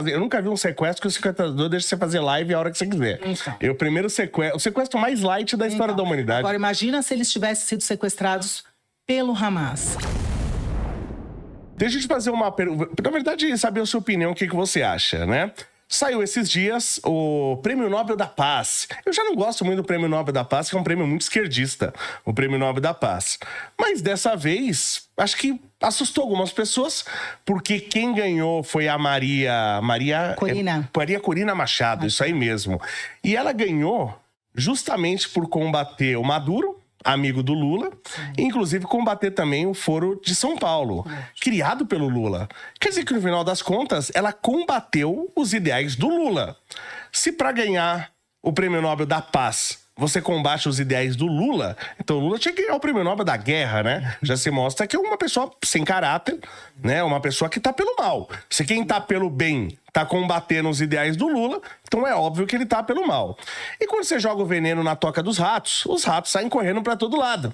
Eu nunca vi um sequestro que o sequestrador deixa você fazer live a hora que você quiser. Então. O primeiro sequestro... O sequestro mais light da história da humanidade. Agora, imagina se eles tivessem sido sequestrados pelo Hamas. Deixa eu te fazer uma pergunta. Na verdade, saber a sua opinião, o que você acha, né? Saiu esses dias o Prêmio Nobel da Paz. Eu já não gosto muito do Prêmio Nobel da Paz, que é um prêmio muito esquerdista, o Prêmio Nobel da Paz. Mas dessa vez, acho que assustou algumas pessoas, porque quem ganhou foi a Maria Corina Machado, isso aí mesmo. E ela ganhou justamente por combater o Maduro, amigo do Lula, e inclusive combater também o Foro de São Paulo, criado pelo Lula. Quer dizer que no final das contas, ela combateu os ideais do Lula. Se para ganhar o Prêmio Nobel da Paz, você combate os ideais do Lula, então o Lula tinha que ganhar o Prêmio Nobel da Guerra, né? Já se mostra que é uma pessoa sem caráter, né? Uma pessoa que tá pelo mal. Se quem tá pelo bem tá combatendo os ideais do Lula, então é óbvio que ele tá pelo mal. E quando você joga o veneno na toca dos ratos, os ratos saem correndo pra todo lado.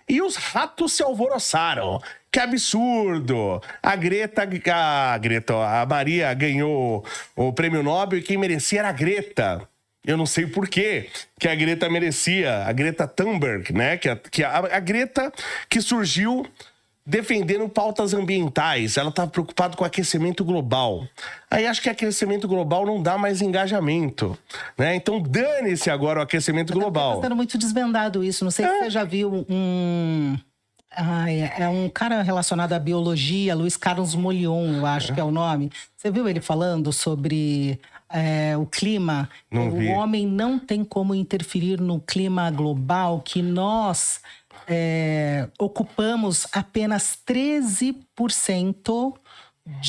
E os ratos se alvoroçaram. Que absurdo! A Maria ganhou o Prêmio Nobel e quem merecia era a Greta. Eu não sei por quê que a Greta merecia, a Greta Thunberg, né? A Greta que surgiu defendendo pautas ambientais. Ela estava preocupada com o aquecimento global. Aí acho que aquecimento global não dá mais engajamento, né? Então dane-se agora o aquecimento global. Está sendo muito desvendado isso. Não sei se você já viu é um cara relacionado à biologia, Luiz Carlos Molion, eu acho que é o nome. Você viu ele falando sobre o clima? O homem não tem como interferir no clima global, que nós ocupamos apenas 13%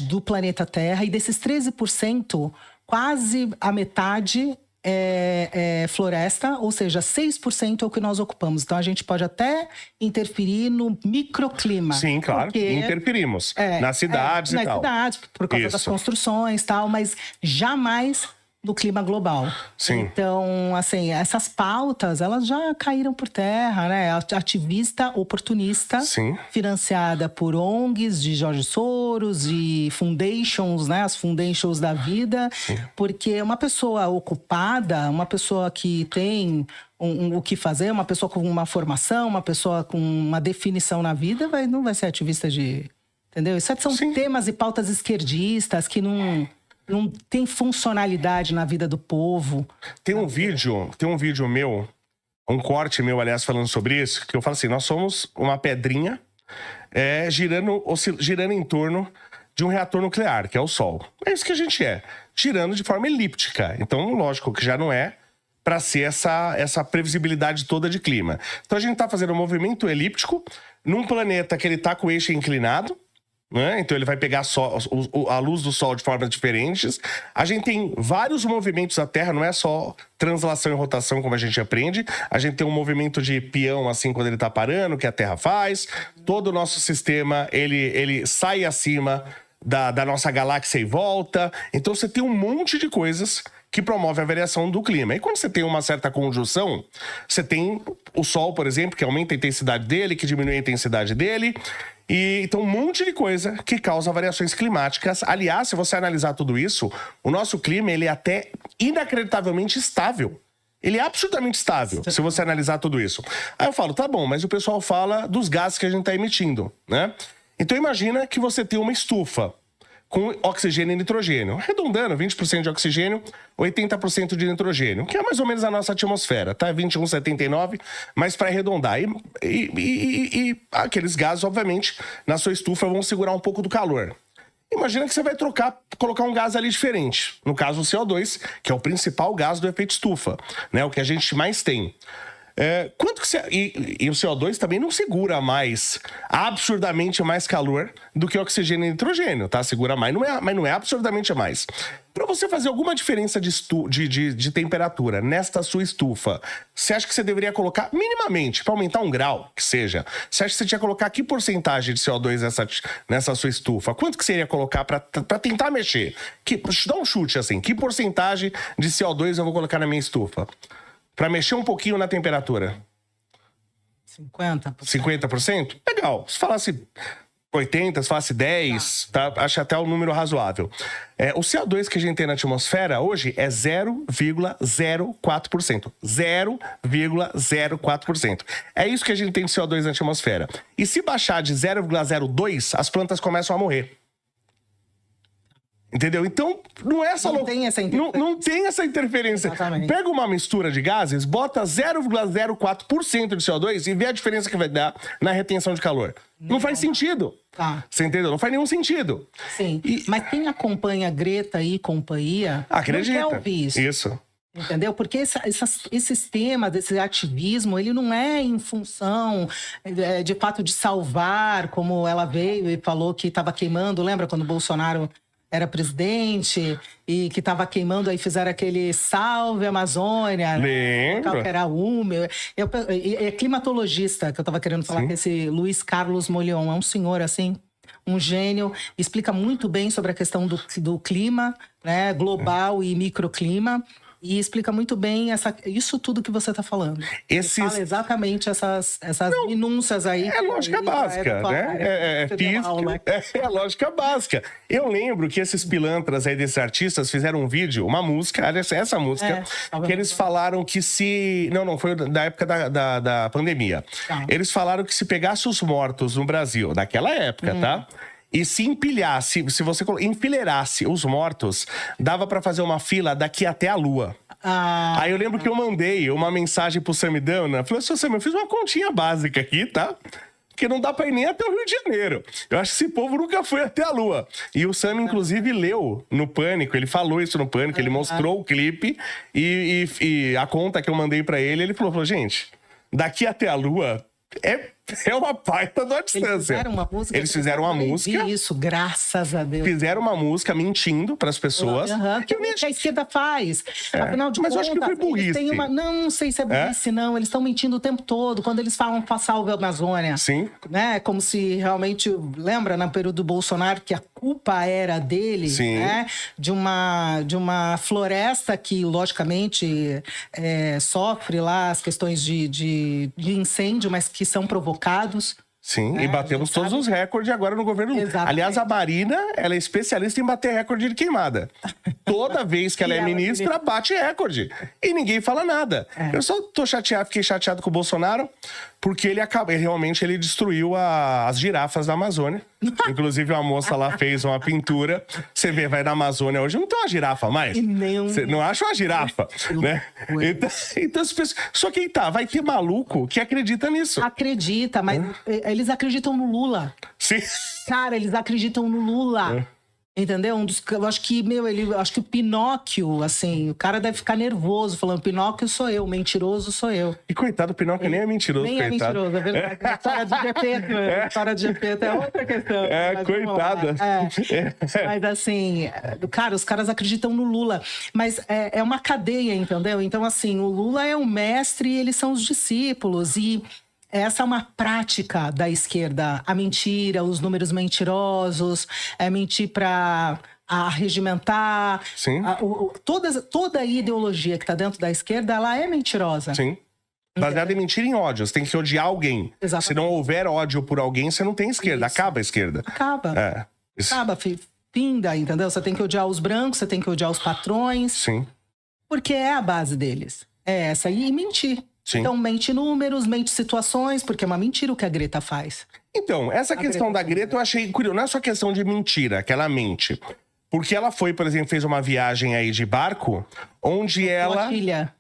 do planeta Terra. E desses 13%, quase a metade é floresta, ou seja, 6% é o que nós ocupamos. Então, a gente pode até interferir no microclima. Sim, claro, interferimos. Nas cidades e tal. Nas cidades, por causa das construções e tal, mas jamais do clima global. Sim. Então, assim, essas pautas, elas já caíram por terra, né? Ativista oportunista, sim, financiada por ONGs de Jorge Soros e foundations, né? As foundations da vida. Sim. Porque uma pessoa ocupada, uma pessoa que tem o que fazer, uma pessoa com uma formação, uma pessoa com uma definição na vida, não vai ser ativista de... Entendeu? Isso são temas e pautas esquerdistas que não tem funcionalidade na vida do povo. Tem um vídeo meu, um corte meu, aliás, falando sobre isso, que eu falo assim, nós somos uma pedrinha girando em torno de um reator nuclear, que é o Sol. É isso que a gente é, girando de forma elíptica. Então, lógico que já não é para ser essa previsibilidade toda de clima. Então, a gente tá fazendo um movimento elíptico num planeta que ele tá com o eixo inclinado, né? Então ele vai pegar a luz do Sol de formas diferentes. A gente tem vários movimentos da Terra, não é só translação e rotação como a gente aprende. A gente tem um movimento de peão, assim, quando ele tá parando, que a Terra faz. Todo o nosso sistema, ele sai acima da nossa galáxia e volta. Então você tem um monte de coisas que promove a variação do clima. E quando você tem uma certa conjunção, você tem o Sol, por exemplo, que aumenta a intensidade dele, que diminui a intensidade dele. E então um monte de coisa que causa variações climáticas. Aliás, se você analisar tudo isso, o nosso clima ele é até inacreditavelmente estável. Ele é absolutamente estável, se você analisar tudo isso. Aí eu falo, tá bom, mas o pessoal fala dos gases que a gente está emitindo, né? Então imagina que você tem uma estufa com oxigênio e nitrogênio. Arredondando, 20% de oxigênio, 80% de nitrogênio, que é mais ou menos a nossa atmosfera, tá? 21,79, mas para arredondar. E aqueles gases, obviamente, na sua estufa vão segurar um pouco do calor. Imagina que você vai colocar um gás ali diferente. No caso, o CO2, que é o principal gás do efeito estufa, né? O que a gente mais tem. Quanto que e o CO2 também não segura absurdamente mais calor do que oxigênio e nitrogênio, tá? Segura mais, mas não é absurdamente mais. Para você fazer alguma diferença de temperatura nesta sua estufa, você acha que você deveria colocar minimamente, para aumentar 1 grau, que seja, você acha que você tinha que colocar que porcentagem de CO2 nessa sua estufa? Quanto que você iria colocar para tentar mexer? Dá um chute assim, que porcentagem de CO2 eu vou colocar na minha estufa? Para mexer um pouquinho na temperatura. 50%. 50%? Legal. Se falasse 80, se falasse 10, tá? Acho até um número razoável. O CO2 que a gente tem na atmosfera hoje é 0,04%. 0,04%. É isso que a gente tem de CO2 na atmosfera. E se baixar de 0,02, as plantas começam a morrer. Entendeu? Então, não é essa Não tem essa interferência. Não tem essa interferência. Exatamente. Pega uma mistura de gases, bota 0,04% de CO2 e vê a diferença que vai dar na retenção de calor. Não faz sentido. Tá. Você entendeu? Não faz nenhum sentido. Sim. Mas quem acompanha Greta e companhia, Acredita. não quer ouvir isso. Isso. Entendeu? Porque esses temas, esse ativismo, ele não é em função de fato de salvar, como ela veio e falou que estava queimando. Lembra quando o Bolsonaro era presidente e que estava queimando, aí fizeram aquele salve Amazônia, Lembro. que era úmido. É climatologista que eu estava querendo falar, Sim. que esse Luiz Carlos Molion, é um senhor assim, um gênio, explica muito bem sobre a questão do clima, né, global e microclima. E explica muito bem isso tudo que você está falando. Ele fala exatamente essas minúcias aí. É lógica básica, né? É física. É lógica básica. Eu lembro que esses pilantras aí desses artistas fizeram um vídeo, uma música, essa música, que eles falaram que se... Não, foi da época da pandemia. Tá. Eles falaram que se pegasse os mortos no Brasil, daquela época, tá? E se empilhasse, se você enfileirasse os mortos, dava pra fazer uma fila daqui até a Lua. Aí eu lembro que eu mandei uma mensagem pro Samidana. Falei assim, Sam, eu fiz uma continha básica aqui, tá? Porque não dá pra ir nem até o Rio de Janeiro. Eu acho que esse povo nunca foi até a Lua. E o Sam, inclusive, leu no Pânico. Ele falou isso no Pânico, ele mostrou o clipe. E a conta que eu mandei pra ele falou, gente, daqui até a Lua... É uma baita da distância. Eles fizeram uma música. Isso, graças a Deus. Fizeram uma música mentindo pras pessoas. Que a esquerda faz. Afinal de mas contas, eu acho que foi burrice. Não sei se é burrice, não. Eles estão mentindo o tempo todo. Quando eles falam salve a Amazônia. Sim. Né? Como se realmente... Lembra, no período do Bolsonaro, que a culpa era dele. Sim. Né? De uma floresta que, logicamente, sofre lá as questões de incêndio, mas que são provocados. Sim, e batemos todos os recordes agora no governo Lula. Exatamente. Aliás, a Marina, ela é especialista em bater recorde de queimada. Toda vez que ela é ministra, bate recorde. E ninguém fala nada. Eu só fiquei chateado com o Bolsonaro, porque ele realmente destruiu as girafas da Amazônia. Inclusive, uma moça lá fez uma pintura. Você vê, vai na Amazônia hoje, não tem uma girafa mais. Você não acha uma girafa, né? Então as pessoas... Só que vai ter maluco que acredita nisso. Acredita, mas eles acreditam no Lula. Sim. Cara, eles acreditam no Lula. Entendeu? Eu acho que, acho que o Pinóquio, assim, o cara deve ficar nervoso, falando, Pinóquio sou eu, mentiroso sou eu. E coitado, o Pinóquio nem é mentiroso, nem coitado. Nem é mentiroso, é verdade. A história de Gepeto, a história de Gepeto é outra questão. Coitada. Mas assim, cara, os caras acreditam no Lula. Mas é uma cadeia, entendeu? Então, assim, o Lula é o mestre e eles são os discípulos. E essa é uma prática da esquerda, a mentira, os números mentirosos, mentir para regimentar. Sim. Toda a ideologia que está dentro da esquerda, ela é mentirosa. Sim. Baseada em mentira e em ódio. Você tem que odiar alguém. Exatamente. Se não houver ódio por alguém, você não tem esquerda. Isso. Acaba a esquerda. Acaba. Acaba, finda, entendeu? Você tem que odiar os brancos, você tem que odiar os patrões. Sim. Porque é a base deles. É essa. E mentir. Sim. Então, mente números, mente situações, porque é uma mentira o que a Greta faz. Então, essa questão da Greta eu achei curioso. Não é só questão de mentira, que ela mente. Porque ela foi, por exemplo, fez uma viagem aí de barco, onde ela... Flotilha.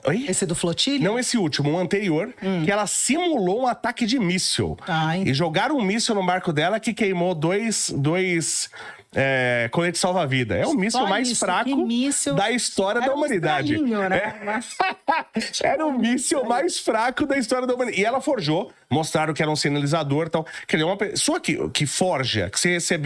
Oi? Esse do Flotilha? Não esse último, o anterior, que ela simulou um ataque de míssil. E jogaram um míssil no barco dela que queimou dois colete salva-vida. É o míssil mais fraco da história da humanidade. Era o míssil mais fraco da história da humanidade. E ela forjou, mostraram que era um sinalizador e tal. Quer dizer, uma pessoa que forja, que você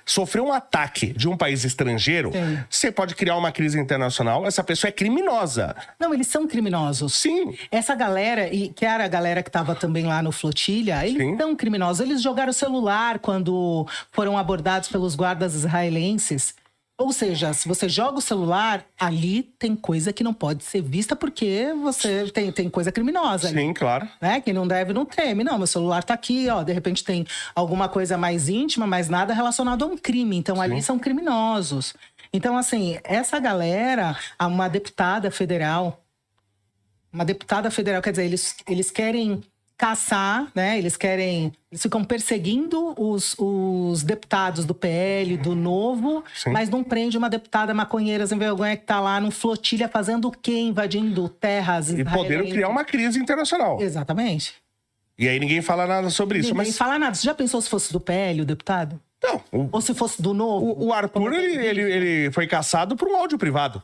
sofreu um ataque de um país estrangeiro, você pode criar uma crise internacional, essa pessoa é criminosa. Não, eles são criminosos. Sim. Essa galera, que era a galera que estava também lá no Flotilha, eles são criminosos. Eles jogaram o celular quando foram abordados pelos guardas israelenses. Ou seja, se você joga o celular, ali tem coisa que não pode ser vista porque você tem coisa criminosa ali. Sim, claro. Né? Quem não deve, não teme. Não, meu celular tá aqui, ó. De repente tem alguma coisa mais íntima, mas nada relacionado a um crime. Então, ali são criminosos. Então, assim, essa galera, uma deputada federal, quer dizer, eles querem caçar, né? Eles ficam perseguindo os deputados do PL, do Novo, mas não prende uma deputada maconheira sem vergonha que tá lá num flotilha fazendo o quê? Invadindo terras E podendo criar uma crise internacional. Exatamente. E aí ninguém fala nada sobre isso. Ninguém fala nada. Você já pensou se fosse do PL, o deputado? Não. Ou se fosse do Novo? O Arthur, ele foi caçado por um áudio privado.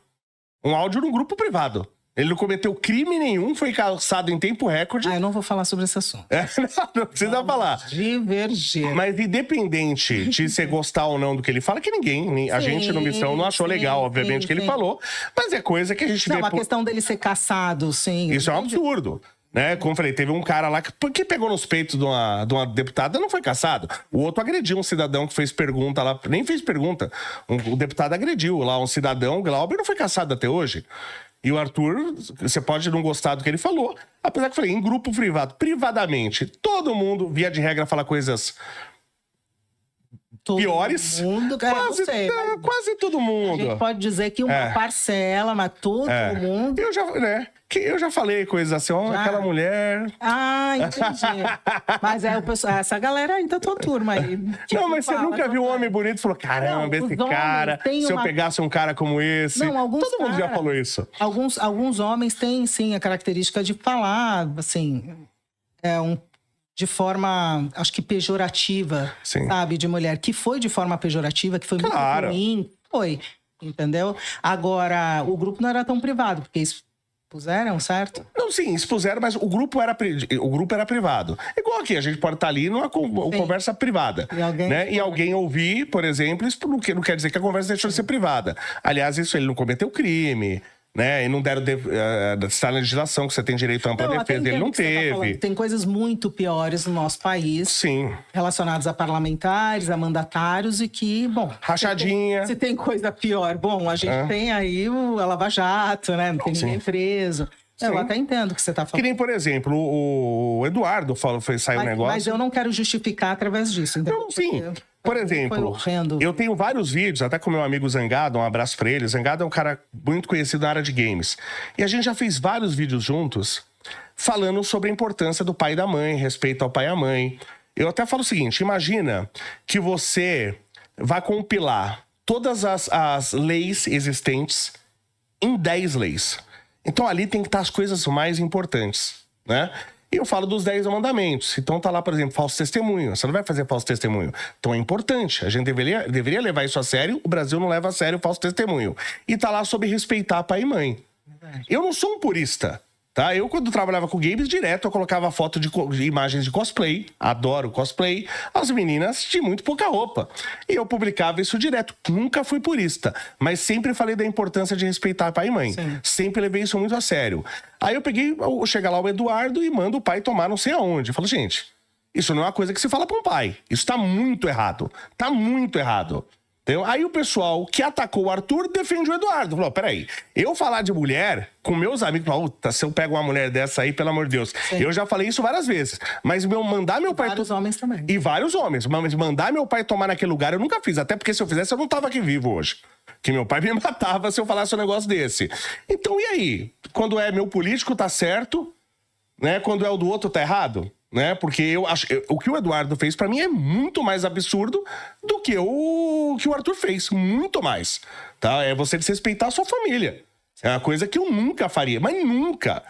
Um áudio num grupo privado. Ele não cometeu crime nenhum, foi caçado em tempo recorde. Eu não vou falar sobre esse assunto. Não precisa falar. Divergir. Mas independente de você gostar ou não do que ele fala, que a gente no Missão não achou legal, obviamente, que ele falou. Mas é coisa que a gente vê... Não, a questão dele ser caçado, sim. Isso é um absurdo. Né? Como eu falei, teve um cara lá que pegou nos peitos de uma deputada, não foi caçado. O outro agrediu um cidadão que fez pergunta lá, nem fez pergunta. O deputado agrediu lá um cidadão, Glauber, não foi caçado até hoje. E o Arthur, você pode não gostar do que ele falou, apesar que eu falei, em grupo privado, privadamente, todo mundo, via de regra, fala coisas piores. Quase todo mundo. A gente pode dizer que uma parcela, mas todo mundo... Eu já falei coisas assim, aquela mulher... Ah, entendi. Mas essa galera aí da tua turma aí. Não, mas você nunca viu um homem bonito e falou, caramba, esse cara, se eu pegasse um cara como esse... Todo mundo já falou isso. Alguns homens têm, sim, a característica de falar, assim, de forma, acho que pejorativa, sabe, de mulher. Que foi de forma pejorativa, que foi muito ruim, entendeu? Agora, o grupo não era tão privado, porque expuseram, certo? Não, sim, expuseram, mas o grupo era privado. Igual aqui, a gente pode estar ali numa conversa privada. E alguém ouvir, por exemplo, isso não quer dizer que a conversa deixou de ser privada. Aliás, isso ele não cometeu crime, né? E não deram está na legislação que você tem direito a ampla defesa, ele não teve. Tem coisas muito piores no nosso país, relacionadas a parlamentares, a mandatários e que, bom... Rachadinha. Se tem coisa pior, bom, a gente tem aí a Lava Jato, né? Não tem ninguém preso. Eu até entendo o que você está falando. Que nem, por exemplo, o Eduardo saiu um negócio... Mas eu não quero justificar através disso. Não, sim. Por exemplo, eu tenho vários vídeos, até com meu amigo Zangado, um abraço pra ele. Zangado é um cara muito conhecido na área de games. E a gente já fez vários vídeos juntos falando sobre a importância do pai e da mãe, respeito ao pai e à mãe. Eu até falo o seguinte, imagina que você vai compilar todas as leis existentes em 10 leis. Então ali tem que estar as coisas mais importantes, né? E eu falo dos 10 mandamentos. Então tá lá, por exemplo, falso testemunho. Você não vai fazer falso testemunho. Então é importante. A gente deveria levar isso a sério. O Brasil não leva a sério o falso testemunho. E tá lá sobre respeitar pai e mãe. Eu não sou um purista, tá? Eu, quando trabalhava com games, direto eu colocava foto de imagens de cosplay. Adoro cosplay. As meninas de muito pouca roupa. E eu publicava isso direto. Nunca fui purista. Mas sempre falei da importância de respeitar pai e mãe. Sempre levei isso muito a sério. Aí chega lá o Eduardo e manda o pai tomar não sei aonde. Eu falo, gente, isso não é uma coisa que se fala pra um pai. Isso tá muito errado. Tá muito errado. Entendeu? Aí o pessoal que atacou o Arthur defende o Eduardo. Falou, peraí, eu falar de mulher com meus amigos, se eu pego uma mulher dessa aí, pelo amor de Deus. Eu já falei isso várias vezes. Mas mandar meu pai... Vários homens também. E vários homens. Mas mandar meu pai tomar naquele lugar eu nunca fiz. Até porque se eu fizesse eu não tava aqui vivo hoje. Que meu pai me matava se eu falasse um negócio desse. Então e aí? Quando é meu político tá certo, né? Quando é o do outro tá errado? Né? Porque eu acho o que o Eduardo fez pra mim é muito mais absurdo do que o que o Arthur fez, muito mais, tá? É você desrespeitar a sua família. É uma coisa que eu nunca faria, mas nunca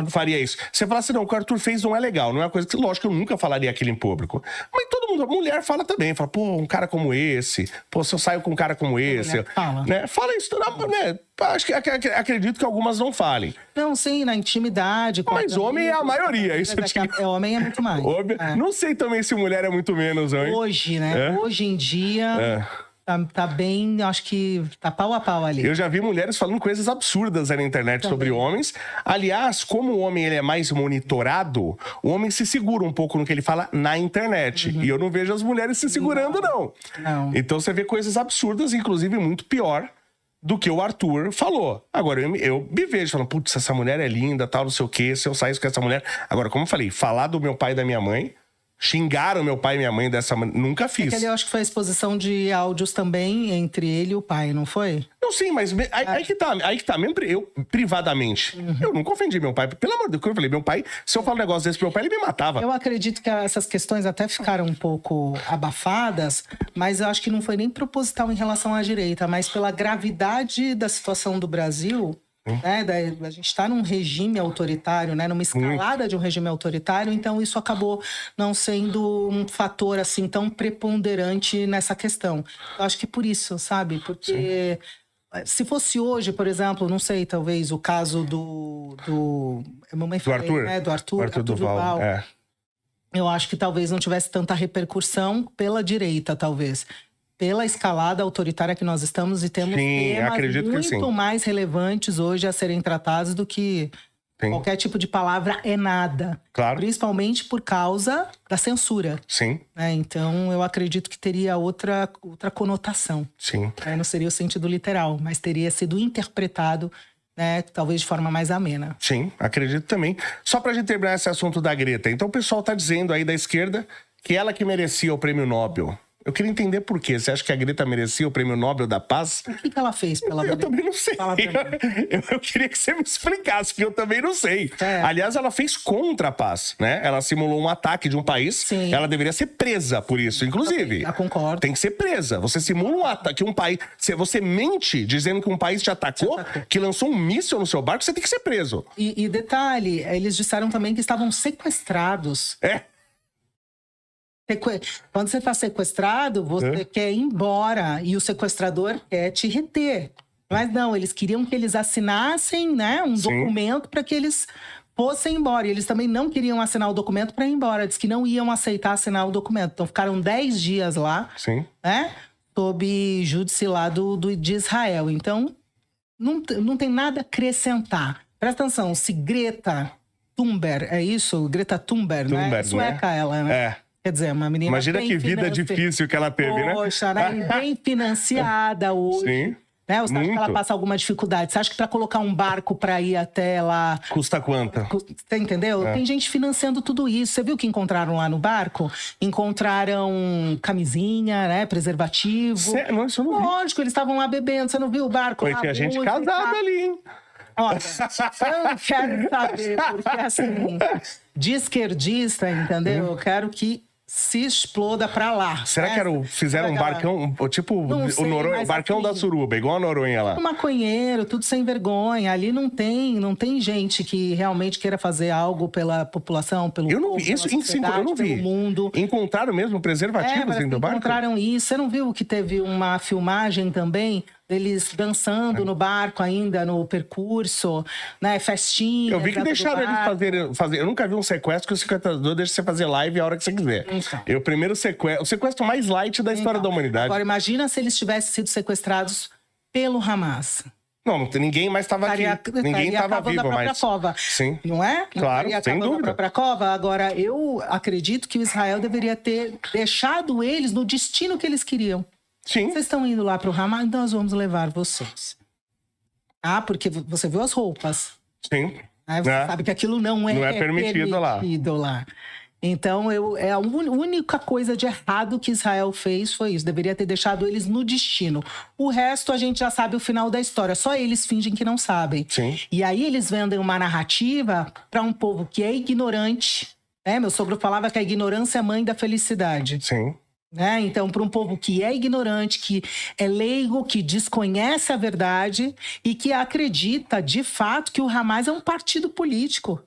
faria isso. Você fala assim, não, o que o Arthur fez não é legal, não é uma coisa que, lógico, eu nunca falaria aquilo em público. Mas todo mundo, a mulher fala também, fala, pô, um cara como esse, pô, se eu saio com um cara como esse, né? Fala isso, né? Acho que acredito que algumas não falem. Não, sim, na intimidade. Mas homem é a maioria, isso homem é muito mais. Não sei também se mulher é muito menos, hein? Hoje, né? Hoje em dia... Tá bem, acho que tá pau a pau ali. Eu já vi mulheres falando coisas absurdas aí na internet sobre homens. Aliás, como o homem ele é mais monitorado, o homem se segura um pouco no que ele fala na internet. E eu não vejo as mulheres se segurando, não. Então você vê coisas absurdas, inclusive muito pior do que o Arthur falou. Agora, eu me vejo falando, putz, essa mulher é linda, tal, não sei o quê, se eu saísse com essa mulher... Agora, como eu falei, falar do meu pai e da minha mãe... Xingaram meu pai e minha mãe dessa maneira. Nunca fiz. Aquele, eu acho que foi a exposição de áudios também entre ele e o pai, não foi? Não, sim, mas aí que tá. Mesmo eu, privadamente, eu nunca ofendi meu pai. Pelo amor de Deus, eu falei, meu pai, se eu falo um negócio desse pro meu pai, ele me matava. Eu acredito que essas questões até ficaram um pouco abafadas, mas eu acho que não foi nem proposital em relação à direita, mas pela gravidade da situação do Brasil... Né, a gente está num regime autoritário, né, numa escalada de um regime autoritário, então isso acabou não sendo um fator assim tão preponderante nessa questão. Eu acho que por isso, sabe? Porque se fosse hoje, por exemplo, não sei, talvez o caso do Arthur, né, do Arthur Duval. Eu acho que talvez não tivesse tanta repercussão pela direita, talvez. Pela escalada autoritária que nós estamos e temos temas muito mais relevantes hoje a serem tratados do que qualquer tipo de palavra é nada. Claro. Principalmente por causa da censura. Sim. Então, eu acredito que teria outra conotação. Sim. Não seria o sentido literal, mas teria sido interpretado, né, talvez de forma mais amena. Sim, acredito também. Só pra gente terminar esse assunto da Greta. Então, o pessoal tá dizendo aí da esquerda que ela que merecia o prêmio Nobel. Eu queria entender por quê. Você acha que a Greta merecia o Prêmio Nobel da Paz? O que ela fez pela Eu também não sei. Eu queria que você me explicasse, porque eu também não sei. Aliás, ela fez contra a paz, né? Ela simulou um ataque de um país. Sim. Ela deveria ser presa por isso, inclusive. Eu concordo. Tem que ser presa. Você simula um ataque, um país... Você mente dizendo que um país te atacou, que lançou um míssil no seu barco, você tem que ser preso. E detalhe, eles disseram também que estavam sequestrados. Quando você está sequestrado, você quer ir embora e o sequestrador quer te reter. Mas não, eles queriam que eles assinassem, né, um documento para que eles fossem embora. E eles também não queriam assinar o documento para ir embora. Diz que não iam aceitar assinar o documento. Então ficaram 10 dias lá, né, sob júdice lá de Israel. Então não tem nada a acrescentar. Presta atenção, se Greta Thunberg, é isso? Greta Thunberg, né? Sueca ela, né? Quer dizer, uma menina. Imagina que vida difícil que ela teve, né? Poxa, bem financiada hoje. Sim. Né? Você acha que ela passa alguma dificuldade? Você acha que para colocar um barco para ir até lá... Custa quanto? Você entendeu? Tem gente financiando tudo isso. Você viu o que encontraram lá no barco? Encontraram camisinha, né? Preservativo. Não, isso eu não vi. Lógico, eles estavam lá bebendo. Você não viu o barco? Foi, tinha gente casada ali, hein? Olha, eu não quero saber, porque assim, de esquerdista, entendeu? Eu quero que se exploda pra lá. Será que fizeram um barcão, tipo o barcão assim, da Suruba, igual a Noronha lá? Maconheiro, tudo sem vergonha. Ali não tem gente que realmente queira fazer algo pela população, pelo povo, eu não vi. Pelo mundo. Encontraram mesmo preservativos dentro do barco? Encontraram isso. Você não viu que teve uma filmagem também deles dançando no barco ainda, no percurso, né? Festinha. Eu vi que deixaram eles fazer. Eu nunca vi um sequestro que o sequestrador deixa você fazer live a hora que você quiser. Então. O primeiro sequestro, o sequestro mais light da história da humanidade. Agora, imagina se eles tivessem sido sequestrados pelo Hamas. Não, ninguém mais estava aqui. Ninguém estava vivo mais. Cova. Sim. Não é? Claro, sem dúvida. A própria cova. Agora, eu acredito que o Israel deveria ter deixado eles no destino que eles queriam. Sim. Vocês estão indo lá para o Hamas, nós vamos levar vocês. Porque você viu as roupas. Sim. Você sabe que aquilo não é permitido lá. Então, a única coisa de errado que Israel fez foi isso. Deveria ter deixado eles no destino. O resto, a gente já sabe o final da história. Só eles fingem que não sabem. Sim. E aí, eles vendem uma narrativa para um povo que é ignorante. Meu sogro falava que a ignorância é mãe da felicidade. Sim. Então, para um povo que é ignorante, que é leigo, que desconhece a verdade e que acredita, de fato, que o Hamas é um partido político,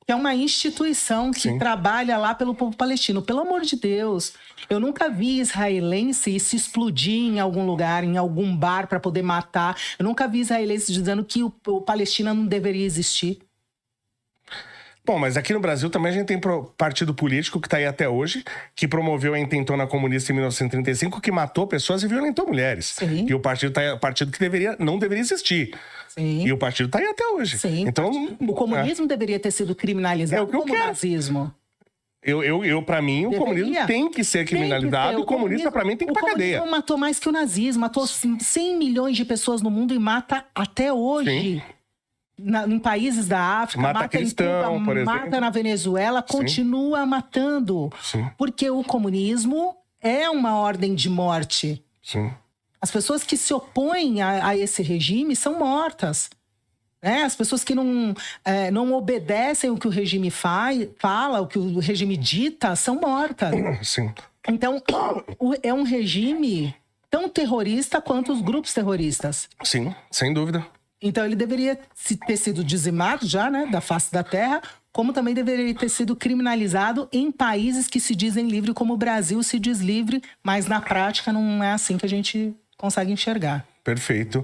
que é uma instituição que trabalha lá pelo povo palestino. Pelo amor de Deus, eu nunca vi israelense se explodir em algum lugar, em algum bar para poder matar. Eu nunca vi israelense dizendo que o Palestina não deveria existir. Bom, mas aqui no Brasil também a gente tem partido político que está aí até hoje, que promoveu a intentona comunista em 1935, que matou pessoas e violentou mulheres. Sim. E o partido que não deveria existir. Sim. E o partido está aí até hoje. Sim. Então, O comunismo deveria ter sido criminalizado É o que eu como o quero. nazismo. Para mim, o comunismo tem que ser criminalizado. O comunista, para mim, tem que ir pra cadeia. O comunismo matou mais que o nazismo. Matou 100 milhões de pessoas no mundo e mata até hoje. Sim. Em países da África, Mata cristão, em Cuba, por exemplo. mata na Venezuela, continua matando. Sim. Porque o comunismo é uma ordem de morte. Sim. As pessoas que se opõem a esse regime são mortas. Né? As pessoas que não obedecem o que o regime fala, o que o regime dita, são mortas. Sim. Então, é um regime tão terrorista quanto os grupos terroristas. Sim, sem dúvida. Então, ele deveria ter sido dizimado já, né, da face da terra, como também deveria ter sido criminalizado em países que se dizem livres, como o Brasil se diz livre, mas na prática não é assim que a gente consegue enxergar. Perfeito.